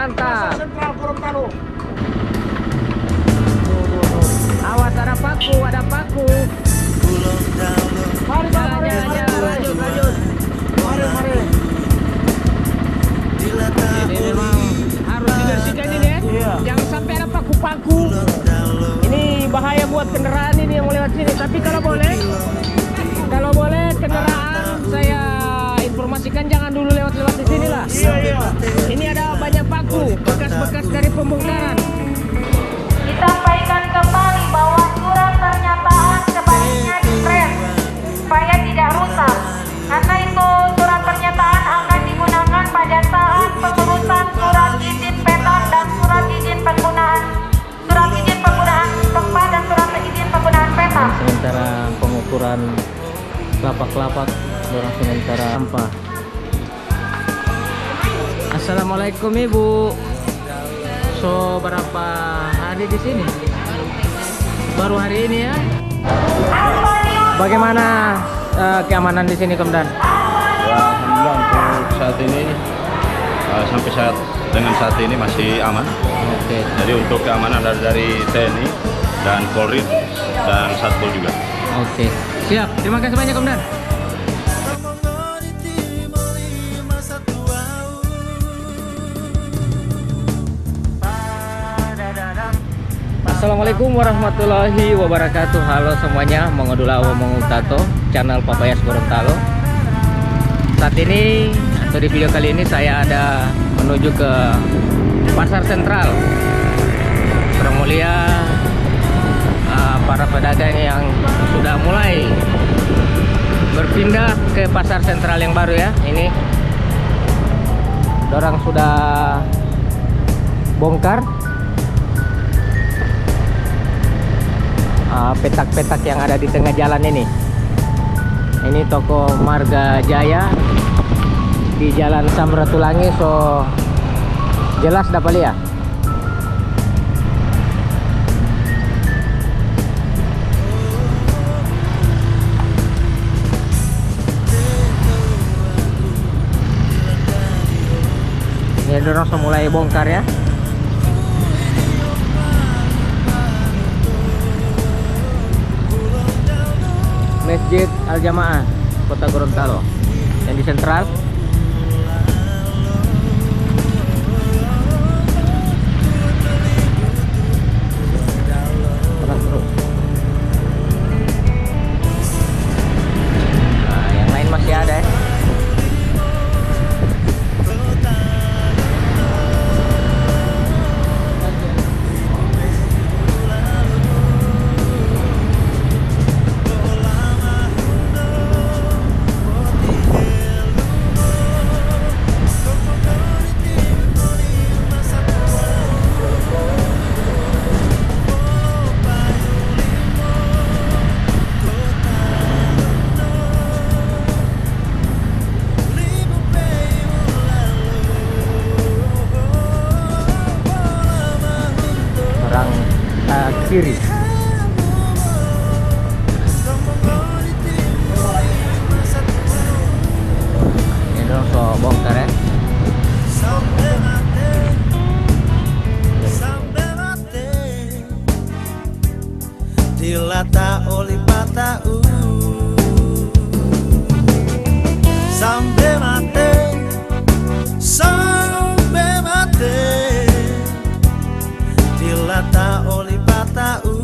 Mantap. Sentral Gorontalo. Awas ada paku, ada paku. Mari, Jalan, lanjut. Mari. Ini memang harus dibersihkan ini ya. Iya. Jangan sampai ada paku-paku. Ini bahaya buat kendaraan ini yang mau lewat sini. Tapi kalau boleh kendaraan saya informasikan jangan dulu lewat di sini lah. Iya. Ini ada banyak paku, bekas-bekas dari pembongkaran. Disampaikan kembali bahwa surat pernyataan sebaliknya di-print supaya tidak rusak. Karena itu surat pernyataan akan digunakan pada saat pengurusan surat izin beton dan surat izin penggunaan tempat dan surat izin penggunaan peta. Sementara pengukuran kelapa-kelapa dorong sementara sampah. Assalamualaikum Ibu. So berapa hari di sini? Baru hari ini ya. Bagaimana keamanan di sini, Komandan? Ya, alhamdulillah untuk saat ini dengan saat ini masih aman. Oke. Jadi untuk keamanan dari TNI dan Polri dan Satpol juga. Oke. Siap. Terima kasih banyak, Komandan. Assalamualaikum warahmatullahi wabarakatuh. Halo semuanya, Mongodula Mongutato, channel Papayas Gorontalo. Saat ini atau di video kali ini saya ada menuju ke Pasar Sentral. Mulia para pedagang yang sudah mulai berpindah ke Pasar Sentral yang baru ya. Ini orang sudah bongkar petak-petak yang ada di tengah jalan ini. Ini toko Marga Jaya di Jalan Samratulangi, so jelas dapat lihat. Ini dorong mulai bongkar ya. Masjid Al-Jamaah Kota Gorontalo yang di sentral. Terus. Nah, yang lain masih ada ya. Kiri. Ini dong so bongkar ya. Dilata oli patau sampai mate dilata oli patau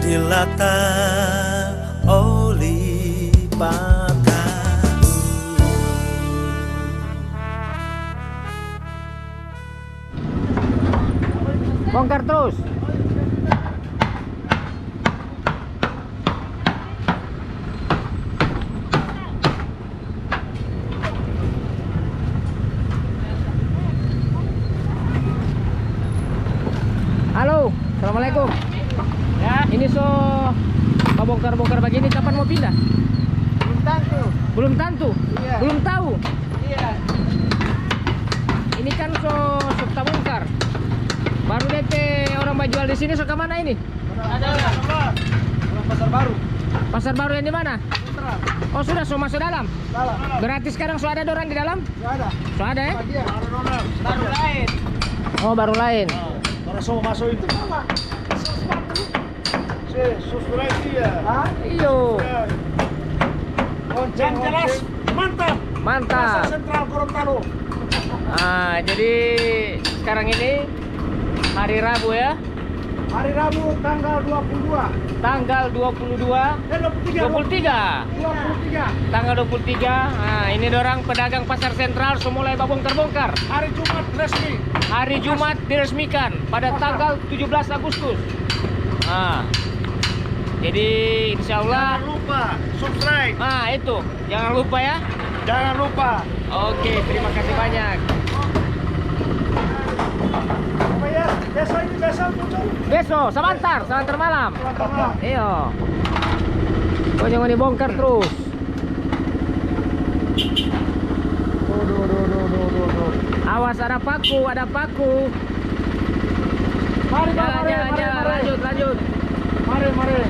dilata oli patau. Bongkar terus. Halo, assalamualaikum. Ya, ini so bongkar-bongkar begini kapan mau pindah? tentu. Belum tentu. Iya. Belum tahu. Iya. Ini kan suka bongkar. Baru DP orang mau jual di sini suka mana ini? Ada. Pasar baru. Pasar baru yang di mana? Sentral. Oh sudah masuk dalam. Salah. Berarti sekarang sudah ada orang di dalam? Enggak ada. Sudah ada ya? Dia ada donor. Baru lain. Oh baru lain. Para semua masuk itu. Susurai dia. Hah? Iyo. Yang jelas mantap. Mantap. Pasar Sentral Gorontalo. Jadi sekarang ini hari Rabu ya. Hari Rabu tanggal 22. Tanggal 22 23. 23. Tanggal 23. Nah, ini dorang pedagang pasar sentral semulai bongkar-bongkar. Hari Jumat resmi. Hari Jumat diresmikan pada tanggal 17 Agustus. Nah, jadi insya Allah. Jangan lupa subscribe. Nah itu, jangan lupa ya. Jangan lupa. Oke, terima kasih banyak. Apa ya? Biasa muncul. Besok, sebentar malam. Tengah. Iyo. Kok jangan dibongkar terus. Awas ada paku. Mari, Jangan, lanjut. Mari.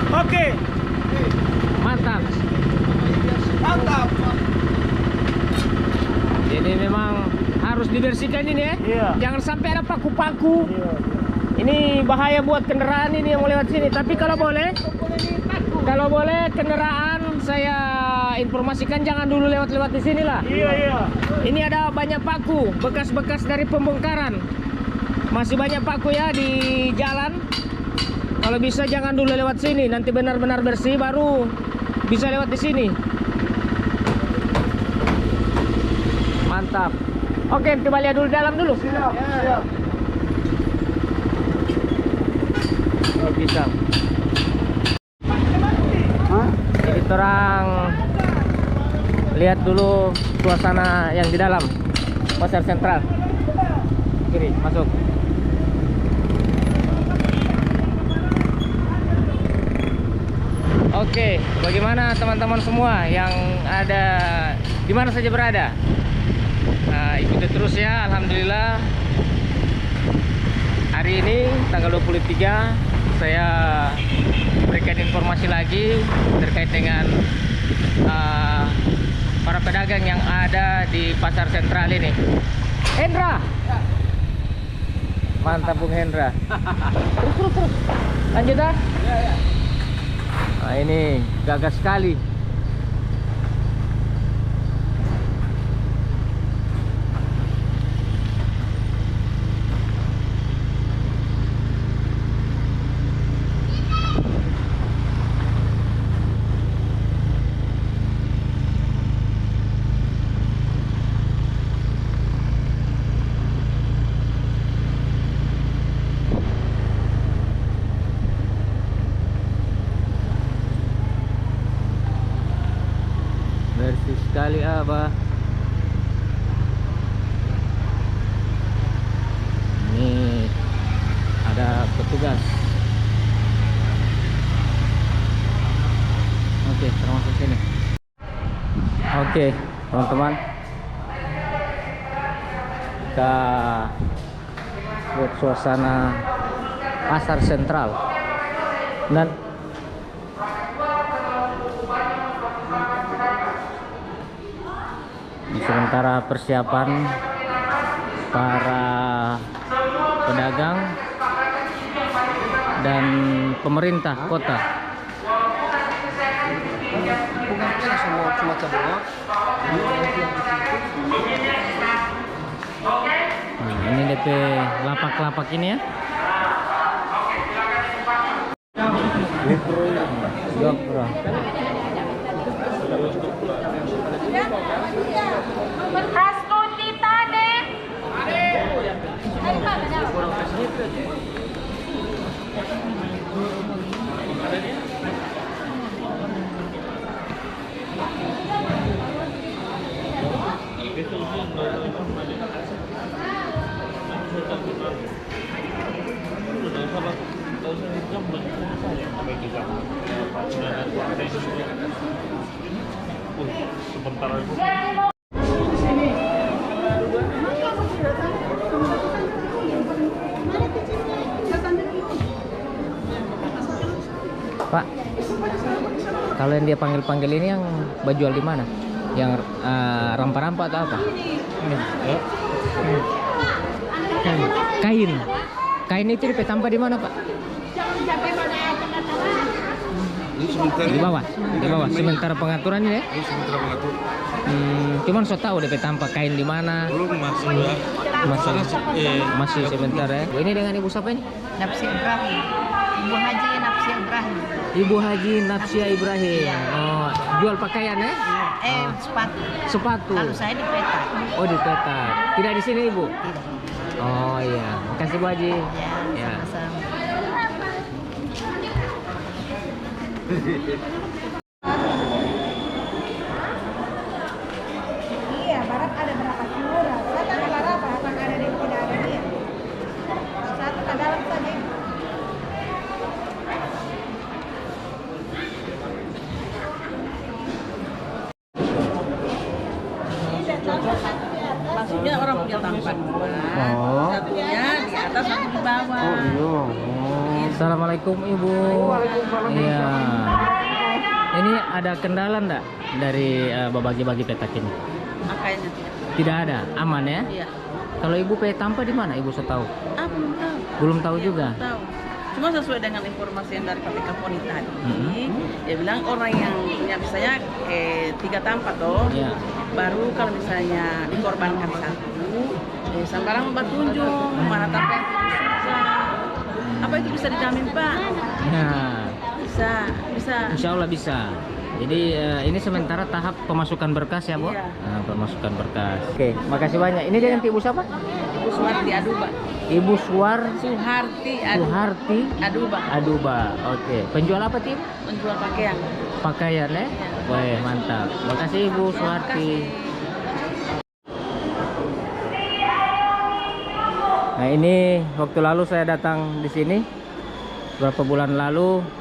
Oke. Mantap. Mantap. Jadi memang harus dibersihkan ini ya. Iya. Jangan sampai ada paku-paku. Ini bahaya buat kendaraan ini yang mau lewat sini. Tapi kalau boleh kendaraan saya informasikan jangan dulu lewat di sini lah. Iya. Ini ada banyak paku, bekas-bekas dari pembongkaran. Masih banyak paku ya di jalan. Kalau bisa jangan dulu lewat sini. Nanti benar-benar bersih baru bisa lewat di sini. Mantap. Oke, coba lihat dulu dalam dulu. Siap. Oh, bisa. Hah? Jadi orang lihat dulu suasana yang di dalam pasar sentral. Kiri, masuk. Oke, bagaimana teman-teman semua yang ada di mana saja berada? Nah, ikuti terus ya. Alhamdulillah hari ini tanggal 23 saya berikan informasi lagi terkait dengan para pedagang yang ada di pasar sentral ini. Hendra, mantap Bung Hendra. Terus. Lanjut ah. Ya. Nah, ini gagah sekali. Bersih sekali Abah. Ini ada petugas. Oke, termasuk sini. Oke, teman-teman. Kita lihat suasana pasar sentral. Dan sementara persiapan para pedagang dan pemerintah kota. Nah, ini DP lapak-lapak ini ya. GoPro. Hastuti tade. Sebentar aja. Pak, kalau yang dia panggil-panggil ini yang jual di mana? Yang rampa-rampa atau apa? Kain. Kain itu dipetampa di mana, Pak? Di bawah. Di bawah. Sementara pengaturan ini ya? Sebentar mengatur. Cuman so tahu DP tampak kain di mana. Belum masih ya. Masih sebentar ya. Ini dengan Ibu siapa ini? Nafsia Ibrahim. Ibu Haji Nafsia Ibrahim. Ibu Haji Nafsia Ibrahim. Oh, jual pakaian ya? Sepatu. Sepatu. Kalau saya di Peta. Oh, di Peta. Tidak di sini, Ibu? Tidak. Oh iya. Makasih Bu Haji. Ya, sama-sama. Iya, barat ada berapa kelurahan? Selatan ada berapa? Akan ada yang tidak ada dia. Satu ke dalam saja. Maksudnya orang punya tampan. Oh. Satunya di atas, satu di bawah. Assalamualaikum Ibu. Iya. Ini ada kendala enggak dari bagi-bagi petak ini? Makanya Tidak ada, aman ya? iya. Kalau Ibu petampa di mana Ibu setahu? Belum tahu. Belum tahu juga. Belum tahu. Cuma sesuai dengan informasi yang dari KPK Poni tadi, dia bilang orang yang punya misalnya 3 tampak toh, Iya. baru kalau misalnya dikorbankan satu, sambarang berkunjung mana tampak yang susah. Apa itu bisa dijamin Pak? Nah, Bisa. insya Allah bisa. Jadi ini sementara tahap pemasukan berkas ya Bu? Iya. Nah, pemasukan berkas. Oke, makasih banyak. Ini dengan Ibu siapa? Ibu Suharti Aduba. Ibu Suharti Suharti Aduba. Aduba. Oke, penjual apa Tim? Menjual pakaian. Pakaian ya? Wah, mantap. Makasih Ibu Suharti. Nah, ini waktu lalu saya datang di sini beberapa bulan lalu.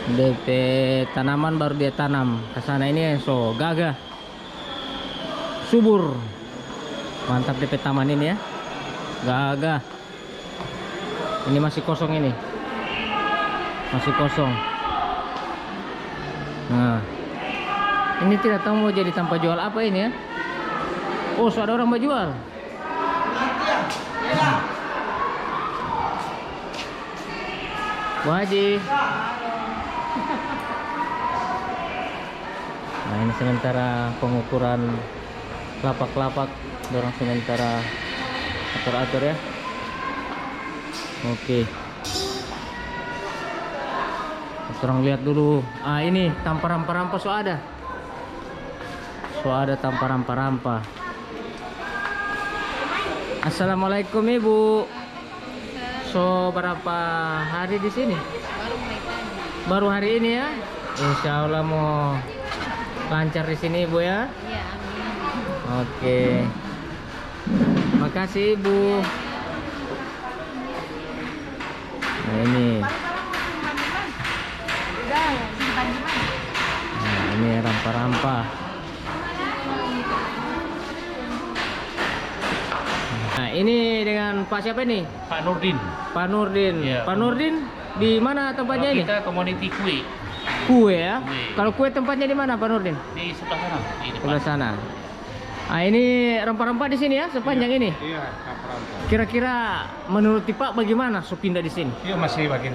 DP tanaman baru dia tanam. Kesana ini so gagah, subur, mantap DP taman ini ya, gagah. Ini masih kosong ini, masih kosong. Nah, ini tidak tahu mau jadi tanpa jual apa ini ya. Oh, so ada orang mau jual. Bu Haji. Nah, ini sementara pengukuran lapak-lapak, dorong sementara atur-atur ya. Oke. Orang lihat dulu. Ah, ini tanpa rampa-rampa so ada. So ada tanpa rampa-rampa. Assalamualaikum Ibu. So berapa hari di sini? Baru hari ini ya. Insya Allah mau lancar di sini Ibu ya. Iya, amin. Oke. Makasih Ibu. Nah, ini. Nah, ini rampa-rampa. Nah, ini dengan Pak siapa nih? Pak Nurdin. Pak Nurdin. Iya. Pak Nurdin di mana tempatnya ini? Kita community kue Kue ya. Kue. Kalau kue tempatnya di mana Pak Nurdin? di sebelah sana. Di depan. Sebelah sana. Ah, ini rempah-rempah di sini ya, sepanjang ini. Iya, rampa-rampa. Kira-kira menurut Pak bagaimana so pindah di sini? Iya, masih bagian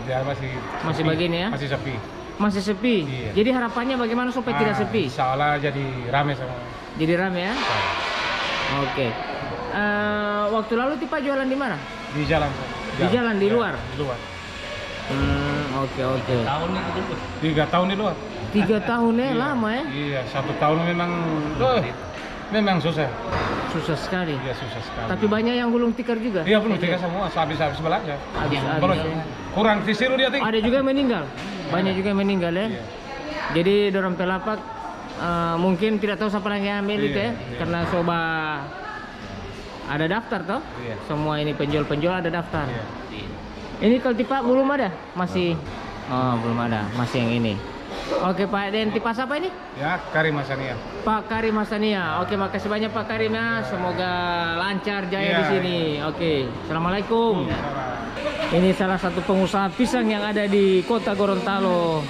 Masih begini ya? Masih sepi. Masih sepi. Iya. Jadi harapannya bagaimana supaya tidak sepi? Insya Allah jadi rame semua. Jadi rame ya? Oke. Waktu lalu Pak jualan di mana? Di jalan. Di jalan, di Iya, luar? Di luar. Oke. Tahun itu dulu. 3 tahun di luar. 3 tahun ya, Iya. lama ya? Iya, 1 tahun memang susah. Susah sekali. Iya, susah sekali. Tapi banyak yang gulung tikar juga? Iya, belum tiga semua, habis-habis belanja. Habis-habis Belum. ya. Kurang disiru dia ting. Ada juga yang meninggal. Banyak juga yang meninggal ya. Iya. Jadi dorong pelapak mungkin tidak tahu siapa yang ambil itu ya, Iya. karena coba ada daftar toh. Iya. Semua ini penjual-penjual ada daftar. Iya. Ini kalau tipe belum ada, masih. Oh, belum ada, masih yang ini. Oke Pak, dan tipe apa ini? Ya, Karim Hasaniyah. Pak Karim Hasaniyah. Oke, makasih banyak Pak Karim ya. Semoga lancar jaya Iya. di sini. Oke, assalamualaikum. Ini salah satu pengusaha pisang yang ada di Kota Gorontalo.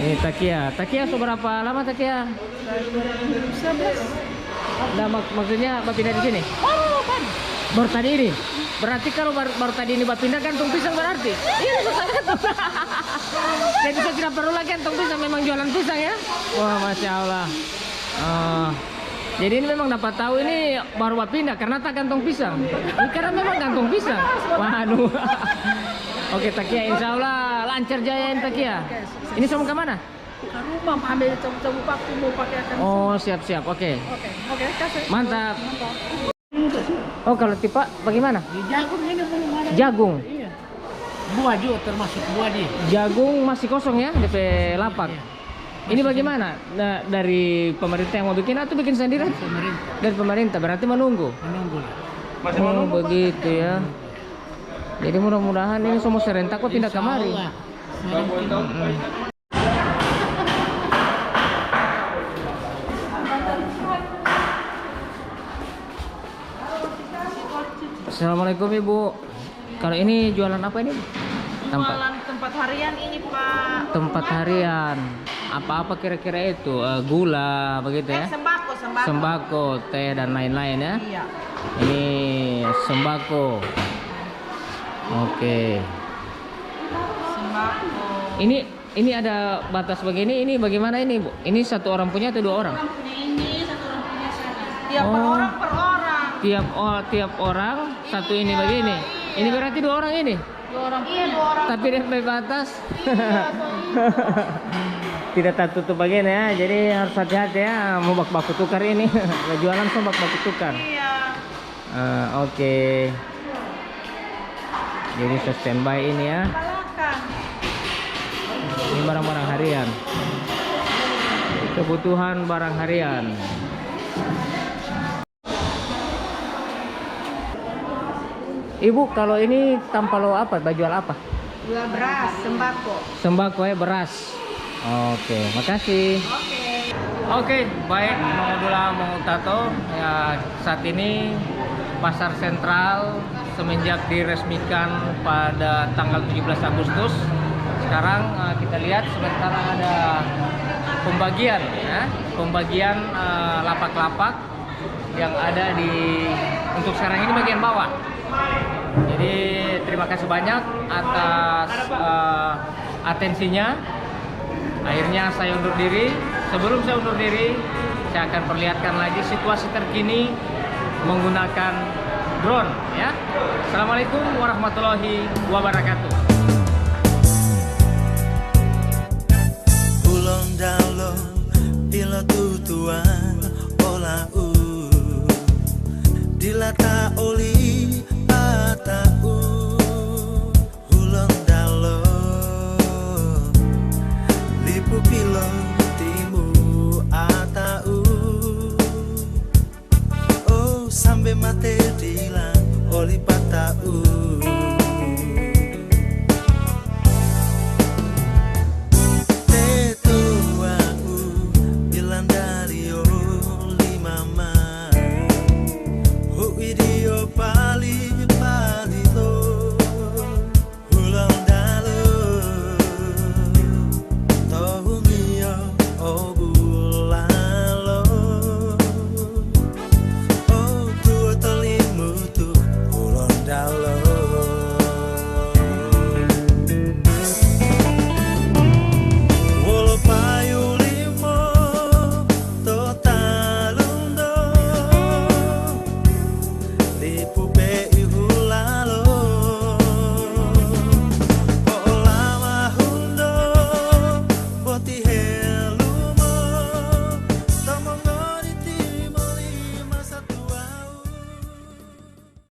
Ini Takia. Takia seberapa lama Takia? 2011. Nah, maksudnya Bapak pindah di sini? Baru tadi ini. Berarti kalau baru tadi ini Bapak pindah kantong pisang berarti? Iya, susah kantong. Jadi saya tidak perlu lagi kantong pisang, memang jualan pisang ya? Wah, Masya Allah. Jadi ini memang dapat tahu ini baru Bapak pindah karena tak kantong pisang. Ini karena memang kantong pisang. Waduh. Oke Takia, insya Allah lancar jaya ini Takia. Ini sama ke mana? Ke rumah ambil cabu-cabu paku mau pakai akan. Oh, siap-siap. Oke. Oke, kasih. Mantap. Oh, kalau tipe bagaimana? Di jagung ini belum ada. Jagung. Iya. Buah juga termasuk buah dia. Jagung masih kosong ya, DP lapak. Ini bagaimana? Nah, dari pemerintah yang mau bikin atau bikin sendiri? Pemerintah Dari pemerintah, berarti menunggu. menunggu lah. Oh, begitu ya. Jadi mudah-mudahan ini semua serentak kok pindah kemari. Insya Allah. Assalamualaikum Ibu. Kalau ini jualan apa ini? Tempat harian ini Pak. Tempat harian. Apa-apa kira-kira itu? Gula begitu ya? Sembako. Sembako, teh dan lain-lain ya. Iya. Ini sembako. Oke. Sembako. Ini ada batas begini. Ini bagaimana ini, Bu? Ini satu orang punya atau dua orang? Ini satu orang punya sana. Tiap Oh. orang per orang. Tiap orang satu ini begini. Ini berarti dua orang ini. Dua orang. Iya, dua orang. Tapi dia sampai batas. Tidak tertutup begini ya. Jadi harus hati-hati ya. Mau baku tukar ini. Jualan sama baku tukar. Iya. Oke. Jadi saya standby ini ya. Balakan. Ini barang-barang harian. Kebutuhan barang harian. Ibu, kalau ini tanpa lo apa? Jual apa? Jual beras, sembako. Sembako ya, beras. Oke, makasih. Oke, baik Mang Dula, Mang Tato. Ya, saat ini Pasar Sentral semenjak diresmikan pada tanggal 17 Agustus. Sekarang kita lihat sementara ada pembagian ya, pembagian lapak-lapak yang ada di untuk sekarang ini bagian bawah. Jadi terima kasih banyak atas atensinya. Akhirnya saya undur diri. Sebelum saya undur diri, saya akan perlihatkan lagi situasi terkini menggunakan drone ya. Assalamualaikum warahmatullahi wabarakatuh. Ulong dalong bila tutuan olau dilata oli atau ulong dalong lipu pilong timu atau oh sampai mate dilang oli patau